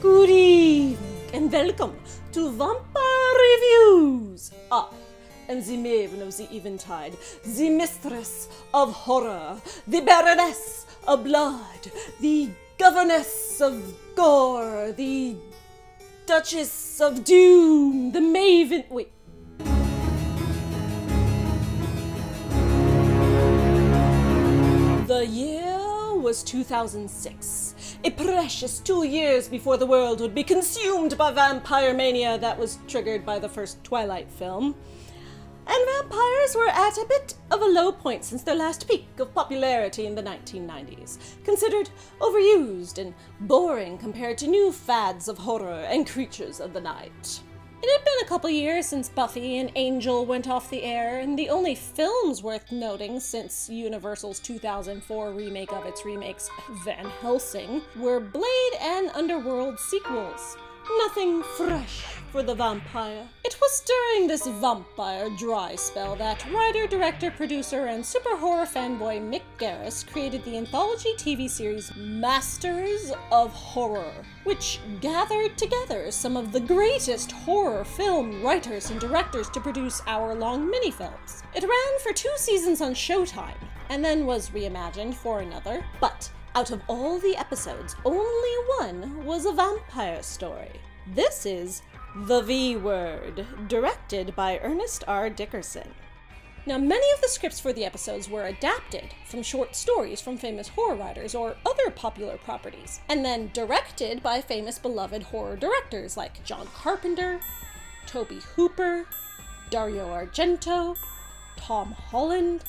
Good evening and welcome to Vampire Reviews. I am the Maven of the Eventide, the Mistress of Horror, the Baroness of Blood, the Governess of Gore, the Duchess of Doom, the Maven... Wait. The year was 2006, a precious 2 years before the world would be consumed by vampire mania that was triggered by the first Twilight film. And vampires were at a bit of a low point since their last peak of popularity in the 1990s, considered overused and boring compared to new fads of horror and creatures of the night. It had been a couple years since Buffy and Angel went off the air, and the only films worth noting since Universal's 2004 remake of its remakes, Van Helsing, were Blade and Underworld sequels. Nothing fresh for the vampire. It was during this vampire dry spell that writer, director, producer, and super horror fanboy Mick Garris created the anthology TV series Masters of Horror, which gathered together some of the greatest horror film writers and directors to produce hour-long minifilms. It ran for 2 seasons on Showtime, and then was reimagined for another, but out of all the episodes, only one was a vampire story. This is The V Word, directed by Ernest Dickerson. Now, many of the scripts for the episodes were adapted from short stories from famous horror writers or other popular properties, and then directed by famous beloved horror directors like John Carpenter, Tobe Hooper, Dario Argento, Tom Holland.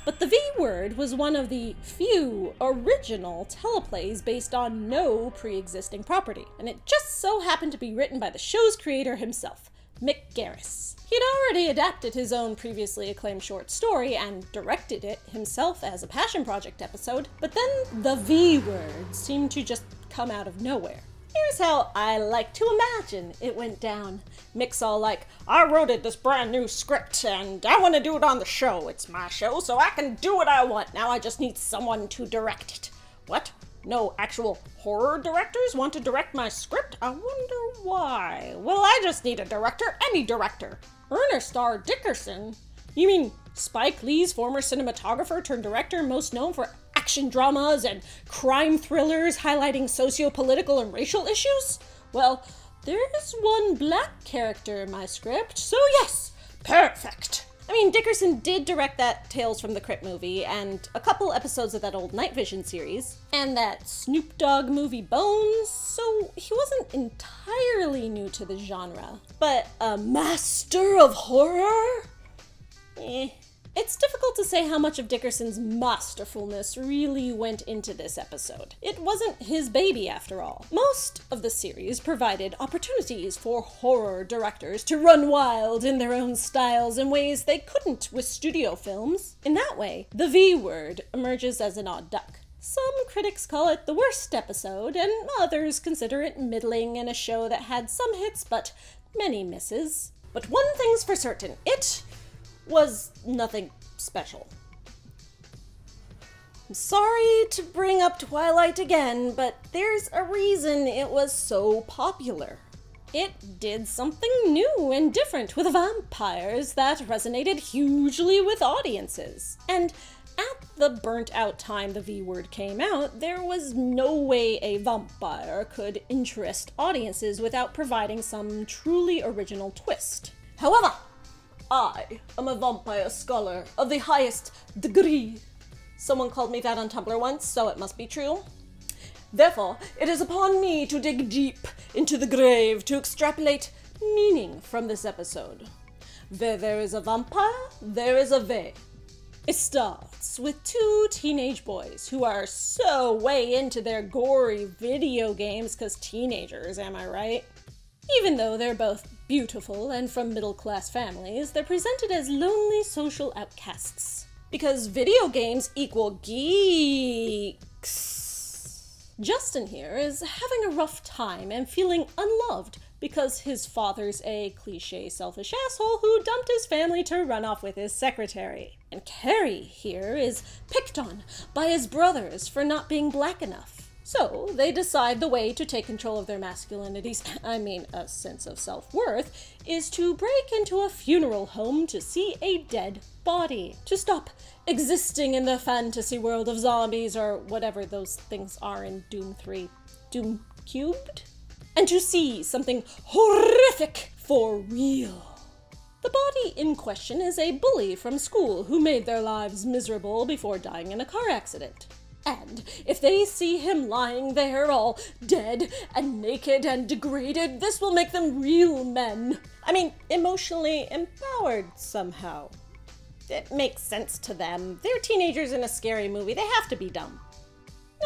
But The V Word was one of the few original teleplays based on no pre-existing property, and it just so happened to be written by the show's creator himself, Mick Garris. He'd already adapted his own previously acclaimed short story and directed it himself as a passion project episode, but then The V Word seemed to just come out of nowhere. Here's how I like to imagine it went down. Mick's all like, I wrote this brand new script and I want to do it on the show. It's my show, so I can do what I want. Now I just need someone to direct it. What? No actual horror directors want to direct my script? I wonder why. Well, I just need a director, any director. Ernest Dickerson? You mean Spike Lee's former cinematographer turned director, most known for action dramas and crime thrillers highlighting socio-political and racial issues? Well, there's one black character in my script, so yes, perfect. I mean, Dickerson did direct that Tales from the Crypt movie and a couple episodes of that old Night Vision series, and that Snoop Dogg movie Bones, so he wasn't entirely new to the genre. But a master of horror? It's difficult to say how much of Dickerson's masterfulness really went into this episode. It wasn't his baby after all. Most of the series provided opportunities for horror directors to run wild in their own styles in ways they couldn't with studio films. In that way, The V Word emerges as an odd duck. Some critics call it the worst episode, and others consider it middling and a show that had some hits but many misses. But one thing's for certain, it was nothing special. I'm sorry to bring up Twilight again, but there's a reason it was so popular. It did something new and different with vampires that resonated hugely with audiences. And at the burnt-out time The V Word came out, there was no way a vampire could interest audiences without providing some truly original twist. However, I am a vampire scholar of the highest degree. Someone called me that on Tumblr once, so it must be true. Therefore, it is upon me to dig deep into the grave to extrapolate meaning from this episode. Where there is a vampire, there is a ve. It starts with 2 teenage boys who are so way into their gory video games, 'cause teenagers, am I right? Even though they're both beautiful and from middle-class families, they're presented as lonely social outcasts. Because video games equal geeks. Justin here is having a rough time and feeling unloved because his father's a cliché selfish asshole who dumped his family to run off with his secretary. And Carrie here is picked on by his brothers for not being black enough. So they decide the way to take control of their masculinities, I mean a sense of self-worth, is to break into a funeral home to see a dead body. To stop existing in the fantasy world of zombies or whatever those things are in Doom 3. Doom Cubed? And to see something horrific for real. The body in question is a bully from school who made their lives miserable before dying in a car accident. And if they see him lying there all dead and naked and degraded, this will make them real men. I mean, emotionally empowered somehow. It makes sense to them. They're teenagers in a scary movie. They have to be dumb.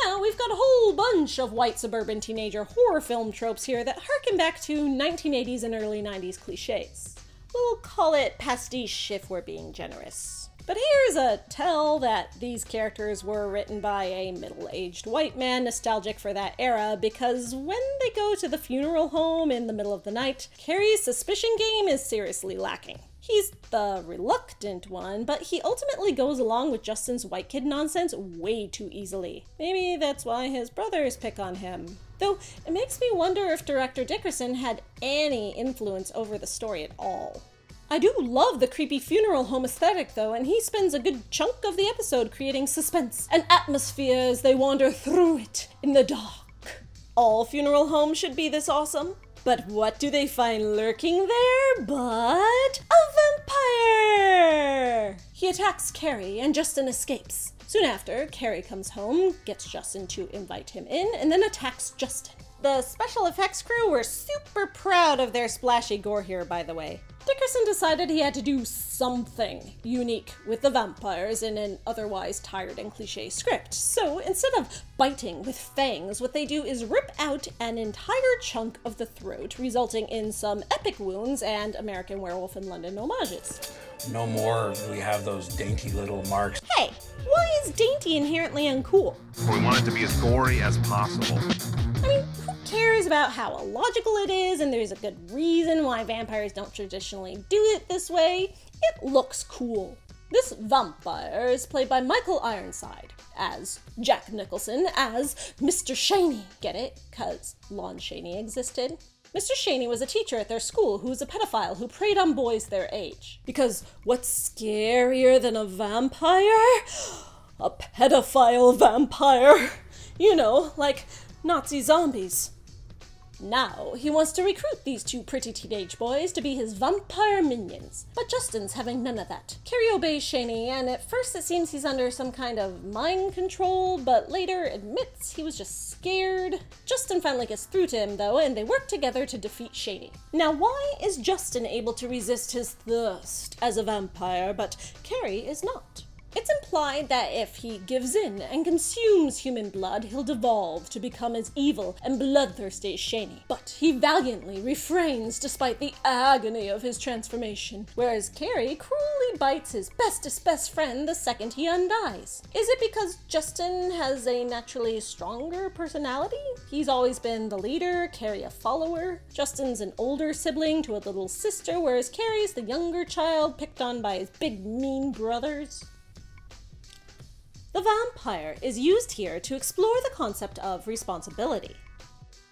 Now, we've got a whole bunch of white suburban teenager horror film tropes here that harken back to 1980s and early 90s cliches. We'll call it pastiche if we're being generous. But here's a tell that these characters were written by a middle-aged white man nostalgic for that era, because when they go to the funeral home in the middle of the night, Carrie's suspicion game is seriously lacking. He's the reluctant one, but he ultimately goes along with Justin's white kid nonsense way too easily. Maybe that's why his brothers pick on him. Though, it makes me wonder if director Dickerson had any influence over the story at all. I do love the creepy funeral home aesthetic though, and he spends a good chunk of the episode creating suspense and atmosphere as they wander through it in the dark. All funeral homes should be this awesome. But what do they find lurking there but a vampire? He attacks Carrie and Justin escapes. Soon after, Carrie comes home, gets Justin to invite him in, and then attacks Justin. The special effects crew were super proud of their splashy gore here, by the way. Dickerson decided he had to do something unique with the vampires in an otherwise tired and cliche script. So instead of biting with fangs, what they do is rip out an entire chunk of the throat, resulting in some epic wounds and American Werewolf in London homages. No more do we have those dainty little marks. Hey, why is dainty inherently uncool? We want it to be as gory as possible. I mean, who cares about how illogical it is, and there's a good reason why vampires don't traditionally do it this way? It looks cool. This vampire is played by Michael Ironside, as Jack Nicholson, as Mr. Shaney. Get it? 'Cause Lon Chaney existed. Mr. Shaney was a teacher at their school who was a pedophile who preyed on boys their age. Because what's scarier than a vampire? A pedophile vampire. You know, like Nazi zombies. Now, he wants to recruit these two pretty teenage boys to be his vampire minions. But Justin's having none of that. Carrie obeys Shaney, and at first it seems he's under some kind of mind control, but later admits he was just scared. Justin finally gets through to him, though, and they work together to defeat Shaney. Now, why is Justin able to resist his thirst as a vampire, but Carrie is not? It's implied that if he gives in and consumes human blood, he'll devolve to become as evil and bloodthirsty as Shaney. But he valiantly refrains despite the agony of his transformation, whereas Carrie cruelly bites his bestest best friend the second he undies. Is it because Justin has a naturally stronger personality? He's always been the leader, Carrie a follower. Justin's an older sibling to a little sister, whereas Carrie's the younger child picked on by his big mean brothers. The vampire is used here to explore the concept of responsibility.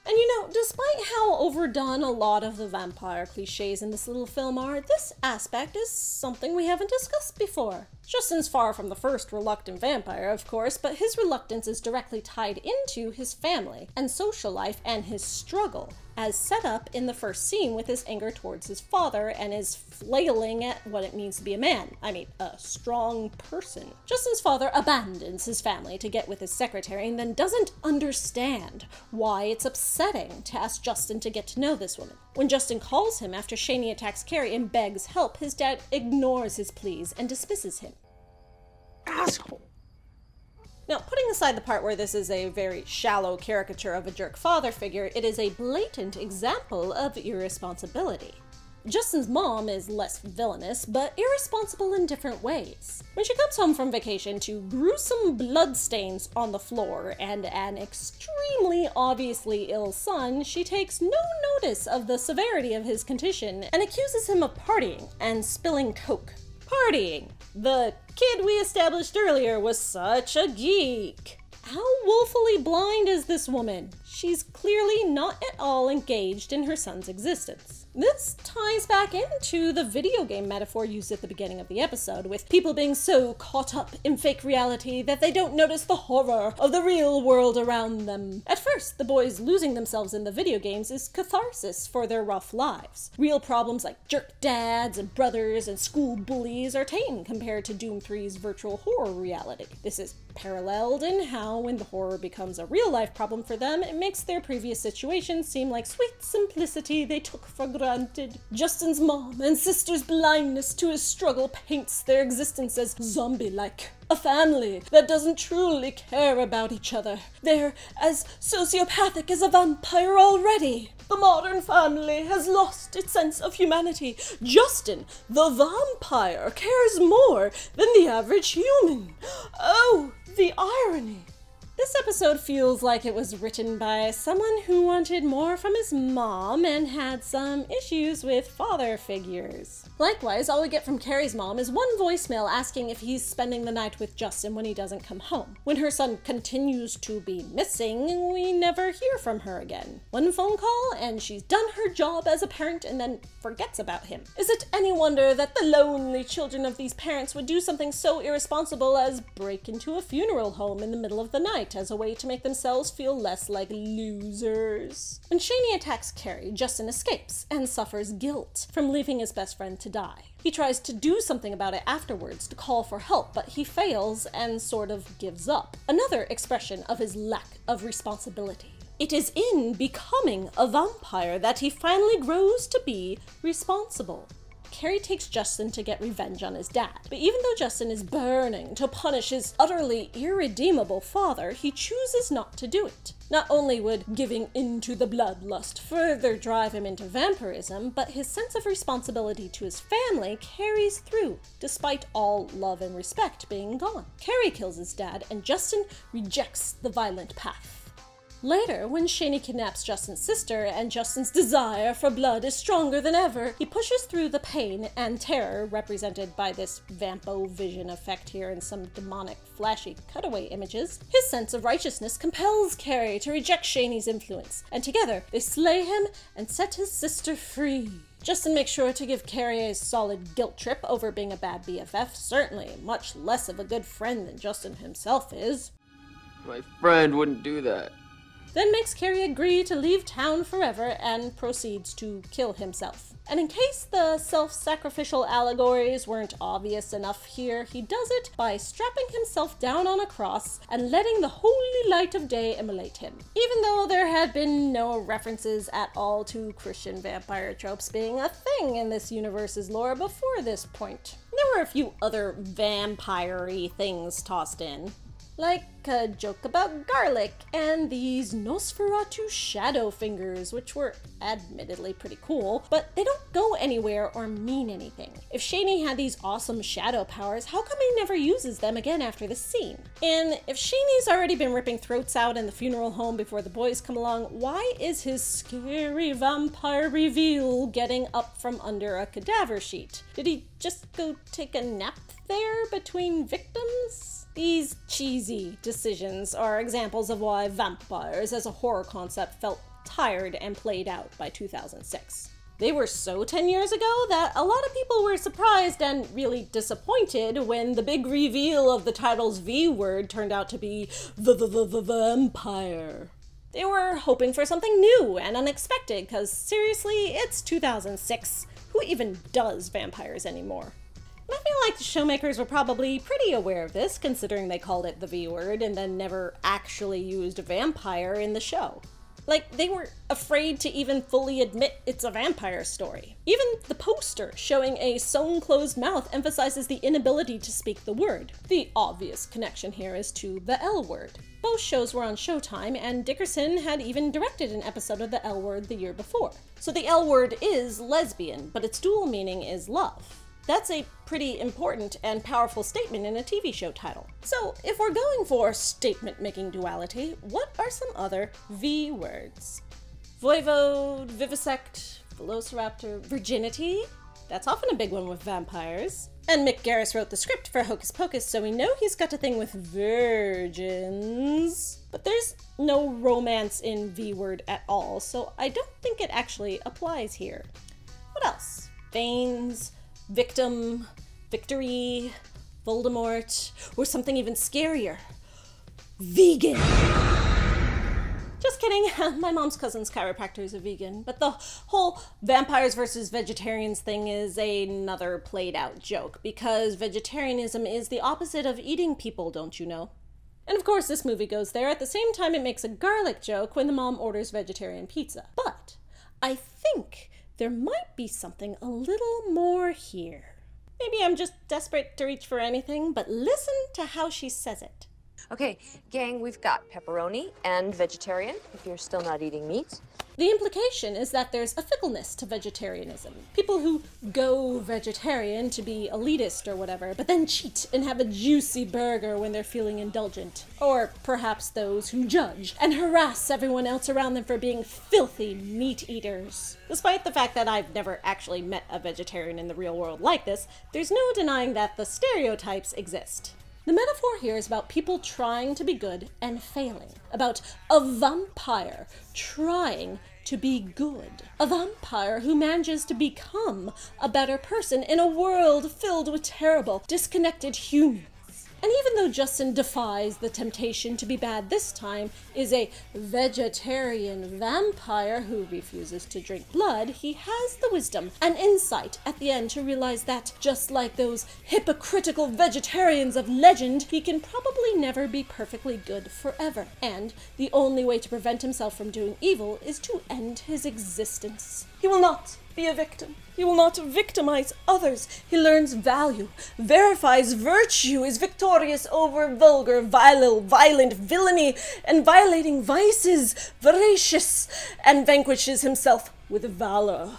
And you know, despite how overdone a lot of the vampire cliches in this little film are, this aspect is something we haven't discussed before. Justin's far from the first reluctant vampire, of course, but his reluctance is directly tied into his family and social life and his struggle, as set up in the first scene with his anger towards his father and his flailing at what it means to be a man. I mean, a strong person. Justin's father abandons his family to get with his secretary and then doesn't understand why it's upsetting to ask Justin to get to know this woman. When Justin calls him after Shaney attacks Carrie and begs help, his dad ignores his pleas and dismisses him. Asshole. Now, putting aside the part where this is a very shallow caricature of a jerk father figure, it is a blatant example of irresponsibility. Justin's mom is less villainous, but irresponsible in different ways. When she comes home from vacation to gruesome bloodstains on the floor and an extremely obviously ill son, she takes no notice of the severity of his condition and accuses him of partying and spilling coke. Partying! The kid we established earlier was such a geek. How woefully blind is this woman? She's clearly not at all engaged in her son's existence. This ties back into the video game metaphor used at the beginning of the episode, with people being so caught up in fake reality that they don't notice the horror of the real world around them. At first, the boys losing themselves in the video games is catharsis for their rough lives. Real problems like jerk dads and brothers and school bullies are tame compared to Doom 3's virtual horror reality. This is paralleled in how, when the horror becomes a real-life problem for them, it makes their previous situation seem like sweet simplicity they took for granted. Justin's mom and sister's blindness to his struggle paints their existence as zombie-like. A family that doesn't truly care about each other. They're as sociopathic as a vampire already. The modern family has lost its sense of humanity. Justin, the vampire, cares more than the average human. Oh, the irony. This episode feels like it was written by someone who wanted more from his mom and had some issues with father figures. Likewise, all we get from Carrie's mom is one voicemail asking if he's spending the night with Justin when he doesn't come home. When her son continues to be missing, we never hear from her again. One phone call and she's done her job as a parent and then forgets about him. Is it any wonder that the lonely children of these parents would do something so irresponsible as break into a funeral home in the middle of the night as a way to make themselves feel less like losers? When Shaney attacks Carrie, Justin escapes and suffers guilt from leaving his best friend to die. He tries to do something about it afterwards to call for help, but he fails and sort of gives up. Another expression of his lack of responsibility. It is in becoming a vampire that he finally grows to be responsible. Carrie takes Justin to get revenge on his dad, but even though Justin is burning to punish his utterly irredeemable father, he chooses not to do it. Not only would giving into the bloodlust further drive him into vampirism, but his sense of responsibility to his family carries through, despite all love and respect being gone. Carrie kills his dad, and Justin rejects the violent path. Later, when Shaney kidnaps Justin's sister and Justin's desire for blood is stronger than ever, he pushes through the pain and terror represented by this vampo vision effect here and some demonic flashy cutaway images. His sense of righteousness compels Carrie to reject Shaney's influence, and together they slay him and set his sister free. Justin makes sure to give Carrie a solid guilt trip over being a bad BFF, certainly much less of a good friend than Justin himself is. My friend wouldn't do that. Then makes Carrie agree to leave town forever and proceeds to kill himself. And in case the self-sacrificial allegories weren't obvious enough here, he does it by strapping himself down on a cross and letting the holy light of day immolate him. Even though there had been no references at all to Christian vampire tropes being a thing in this universe's lore before this point. There were a few other vampire-y things tossed in, like a joke about garlic and these Nosferatu shadow fingers, which were admittedly pretty cool, but they don't go anywhere or mean anything. If Shaney had these awesome shadow powers, how come he never uses them again after this scene? And if Shaney's already been ripping throats out in the funeral home before the boys come along, why is his scary vampire reveal getting up from under a cadaver sheet? Did he just go take a nap there between victims? These cheesy decisions are examples of why vampires as a horror concept felt tired and played out by 2006. They were so 10 years ago that a lot of people were surprised and really disappointed when the big reveal of the title's V word turned out to be the vampire. They were hoping for something new and unexpected, because seriously, it's 2006. Who even does vampires anymore? And I feel like the showmakers were probably pretty aware of this, considering they called it the V word and then never actually used vampire in the show. Like, they were afraid to even fully admit it's a vampire story. Even the poster showing a sewn-closed mouth emphasizes the inability to speak the word. The obvious connection here is to the L word. Both shows were on Showtime, and Dickerson had even directed an episode of the L word the year before. So the L word is lesbian, but its dual meaning is love. That's a pretty important and powerful statement in a TV show title. So if we're going for statement-making duality, what are some other V words? Voivode, vivisect, velociraptor, virginity? That's often a big one with vampires. And Mick Garris wrote the script for Hocus Pocus, so we know he's got a thing with virgins. But there's no romance in V-word at all, so I don't think it actually applies here. What else? Veins, victim, victory, Voldemort, or something even scarier. Vegan! Just kidding, my mom's cousin's chiropractor is a vegan, but the whole vampires versus vegetarians thing is another played out joke, because vegetarianism is the opposite of eating people, don't you know? And of course this movie goes there. At the same time, it makes a garlic joke when the mom orders vegetarian pizza. But I think there might be something a little more here. Maybe I'm just desperate to reach for anything, but listen to how she says it. Okay, gang, we've got pepperoni and vegetarian, if you're still not eating meat. The implication is that there's a fickleness to vegetarianism. People who go vegetarian to be elitist or whatever, but then cheat and have a juicy burger when they're feeling indulgent. Or perhaps those who judge and harass everyone else around them for being filthy meat eaters. Despite the fact that I've never actually met a vegetarian in the real world like this, there's no denying that the stereotypes exist. The metaphor here is about people trying to be good and failing. About a vampire trying to be good. A vampire who manages to become a better person in a world filled with terrible, disconnected humans. And even though Justin defies the temptation to be bad this time, is a vegetarian vampire who refuses to drink blood, he has the wisdom and insight at the end to realize that, just like those hypocritical vegetarians of legend, he can probably never be perfectly good forever. And the only way to prevent himself from doing evil is to end his existence. He will not be a victim. He will not victimize others. He learns value, verifies virtue, is victorious over vulgar, violent villainy, and violating vices, voracious, and vanquishes himself with valor.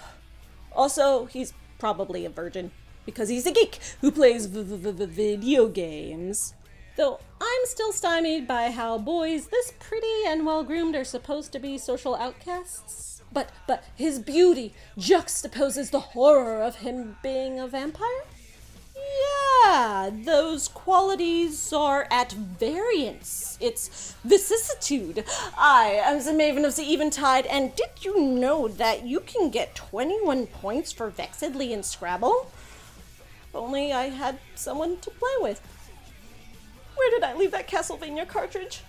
Also, he's probably a virgin, because he's a geek who plays video games. Though I'm still stymied by how boys this pretty and well-groomed are supposed to be social outcasts. But his beauty juxtaposes the horror of him being a vampire? Yeah, those qualities are at variance. It's vicissitude. I am the Maven of the Eventide, and did you know that you can get 21 points for Vexedly in Scrabble? If only I had someone to play with. Where did I leave that Castlevania cartridge?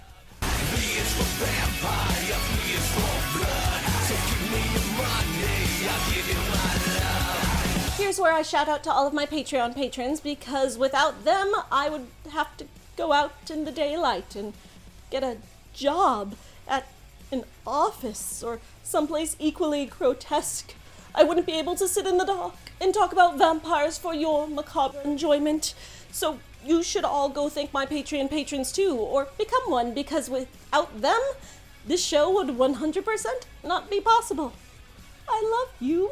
Here's where I shout out to all of my Patreon patrons, because without them, I would have to go out in the daylight and get a job at an office or someplace equally grotesque. I wouldn't be able to sit in the dark and talk about vampires for your macabre enjoyment. So you should all go thank my Patreon patrons too, or become one, because without them, this show would 100% not be possible. I love you.